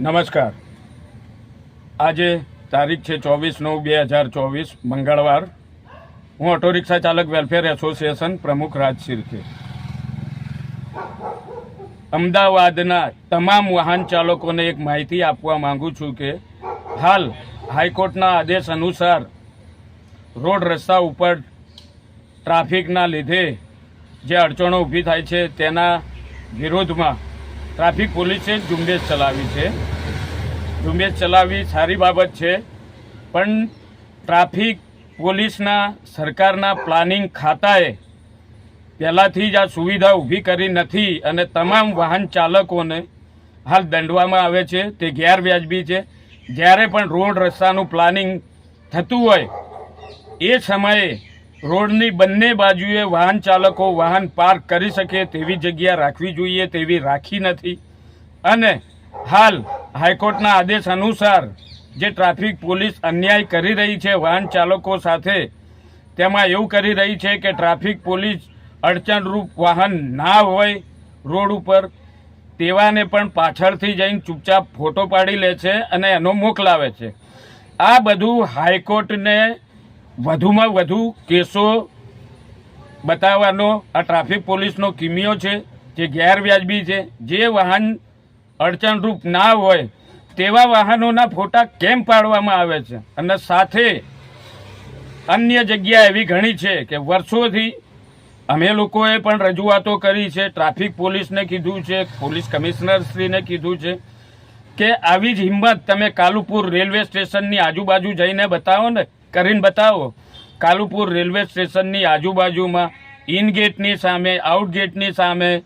નમસ્કાર. આજે તારીખ છે 24/9/2024 મંગળવાર. હું ઓટો રિક્ષા ચાલક વેલફેર એસોસિએશન પ્રમુખ રાજશીરકે. અમદાવાદના તમામ વાહન ચાલકોને એક માહિતી આપવા માંગુ છું કે હાલ હાઈકોર્ટના આદેશ અનુસાર રોડ રસ્તા ઉપર ટ્રાફિકના લીધે જે અડચણો ઊભી થાય છે તેના વિરોધમાં ટ્રાફિક પોલીસે ઝુંબેશ ચલાવી છે. ઝુંબેશ ચલાવી સારી બાબત છે, પણ ટ્રાફિક પોલીસના સરકારના પ્લાનિંગ ખાતાએ પહેલાંથી જ આ સુવિધા ઊભી કરી નથી અને તમામ વાહન ચાલકોને હાલ દંડવામાં આવે છે. તે ગેરવ્યાજબી છે. જ્યારે પણ રોડ રસ્તાનું પ્લાનિંગ થતું હોય એ સમયે રોડની બંને બાજુએ વાહન ચાલકો વાહન પાર્ક કરી શકે તેવી જગ્યા રાખવી જોઈએ, તેવી રાખી નથી. અને હાલ હાઈકોર્ટના આદેશ અનુસાર જે ટ્રાફિક પોલીસ અન્યાય કરી રહી છે વાહન ચાલકો સાથે, તેમાં એવું કરી રહી છે કે ટ્રાફિક પોલીસ અડચણરૂપ વાહન ના હોય રોડ ઉપર તેવાને પણ પાછળથી જઈને ચૂપચાપ ફોટો પાડી લે છે અને એનો મોકલાવે છે. આ બધું હાઈકોર્ટને વધુમાં વધુ કેસો બતાવવાનો આ ટ્રાફિક પોલીસનો કિમિયો છે, જે ગેરવ્યાજબી છે. જે વાહન અડચણરૂપ ના હોય તેવા વાહનોના ફોટા કેમ પાડવામાં આવે છે? અને સાથે અન્ય જગ્યા એવી ઘણી છે કે વર્ષોથી અમે લોકોએ પણ રજૂઆતો કરી છે, ટ્રાફિક પોલીસને કીધું છે, પોલીસ કમિશનરશ્રીને કીધું છે કે આવી જ હિંમત તમે કાલુપુર રેલવે સ્ટેશનની આજુબાજુ જઈને બતાવો ને, કરીને બતાવો. કાલુપુર રેલવે સ્ટેશનની આજુબાજુમાં ઇન ગેટની સામે, આઉટ ગેટની સામે,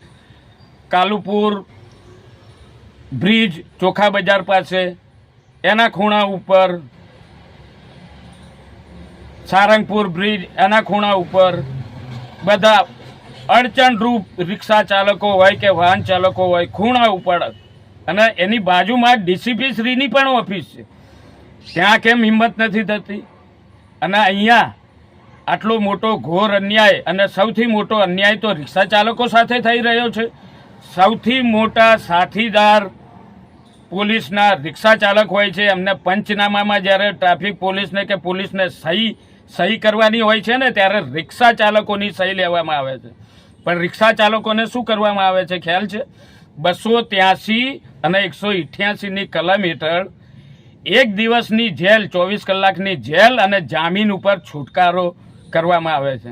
કાલુપુર બ્રિજ ચોખા બજાર પાસે, એના ખૂણા ઉપર, સારંગપુર બ્રિજ એના ખૂણા ઉપર બધા અડચણરૂપ રિક્ષા ચાલકો હોય કે વાહન ચાલકો હોય ખૂણા ઉપર, અને એની બાજુમાં ડીસીપી શ્રીની પણ ઓફિસ છે. ત્યાં કેમ હિંમત નથી થતી? અને અહીંયા આટલો મોટો ઘોર અન્યાય, અને સૌથી મોટો અન્યાય તો રિક્ષા ચાલકો સાથે થઈ રહ્યો છે. સૌથી મોટા સાથીદાર પોલીસના રિક્ષા ચાલક હોય છે. એમને પંચનામામાં જ્યારે ટ્રાફિક પોલીસને કે પોલીસને સહી કરવાની હોય છે ને, ત્યારે રિક્ષા ચાલકોની સહી લેવામાં આવે છે. પણ રિક્ષા ચાલકોને શું કરવામાં આવે છે ખ્યાલ છે? 283 અને 188ની કલમ હેઠળ 1 દિવસની જેલ, 24 કલાકની જેલ અને જામીન ઉપર છુટકારો કરવામાં આવે છે.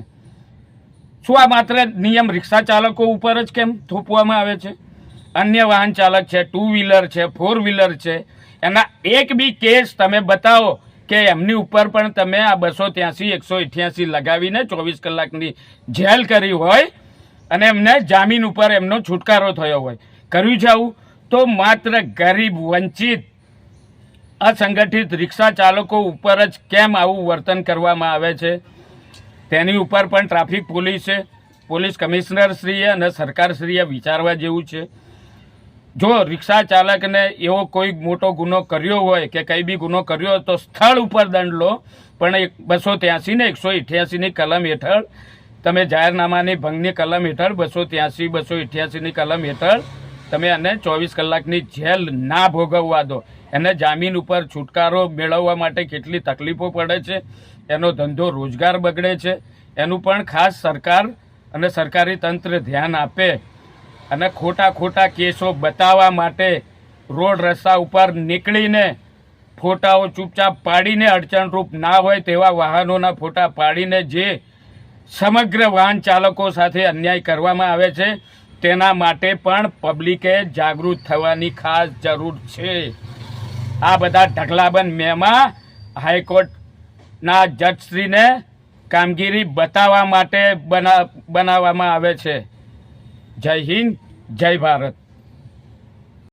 શું આ માત્ર નિયમ રિક્ષા ચાલકો ઉપર જ કેમ થોપવામાં આવે છે? અન્ય વાહન ચાલક છે, 2 વ્હીલર છે, 4 વ્હીલર છે, એના એક બી કેસ તમે બતાવો કે એમની ઉપર પણ તમે આ 283, 188 લગાવીને 24 કલાકની જેલ કરી હોય અને એમને જામીન ઉપર એમનો છુટકારો થયો હોય. કર્યું છે આવું? તો માત્ર ગરીબ, વંચિત, અસંગઠિત રિક્ષા ચાલકો ઉપર જ કેમ આવું વર્તન કરવામાં આવે છે? તેની ઉપર પણ ટ્રાફિક પોલીસે, પોલીસ કમિશનરશ્રીએ અને સરકારશ્રીએ વિચારવા જેવું છે. જો રિક્ષા ચાલકને એવો કોઈ મોટો ગુનો કર્યો હોય કે કંઈ બી ગુનો કર્યો હોય તો સ્થળ ઉપર દંડ લો, પણ 283 ને 188ની કલમ હેઠળ તમે જાહેરનામાની ભંગની કલમ હેઠળ 283, 288ની કલમ હેઠળ તમે એને 24 કલાકની જેલ ના ભોગવવા દો. એને જામીન ઉપર છુટકારો મેળવવા માટે કેટલી તકલીફો પડે છે, એનો ધંધો રોજગાર બગડે છે. એનું પણ ખાસ સરકાર અને સરકારી તંત્ર ધ્યાન આપે અને ખોટા કેસો બતાવવા માટે રોડ રસ્તા ઉપર નીકળીને ફોટાઓ ચૂપચાપ પાડીને, અડચણરૂપ ના હોય તેવા વાહનોના ફોટા પાડીને જે સમગ્ર વાહન ચાલકો સાથે અન્યાય કરવામાં આવે છે, તેના માટે પણ પબ્લિકે જાગૃત થવાની ખાસ જરૂર છે. આ બધા ઢગલાબંધ મેમાં હાઈકોર્ટના જજશ્રીને કામગીરી બતાવવા માટે બનાવવામાં આવે છે. જય હિન્દ, જય ભારત.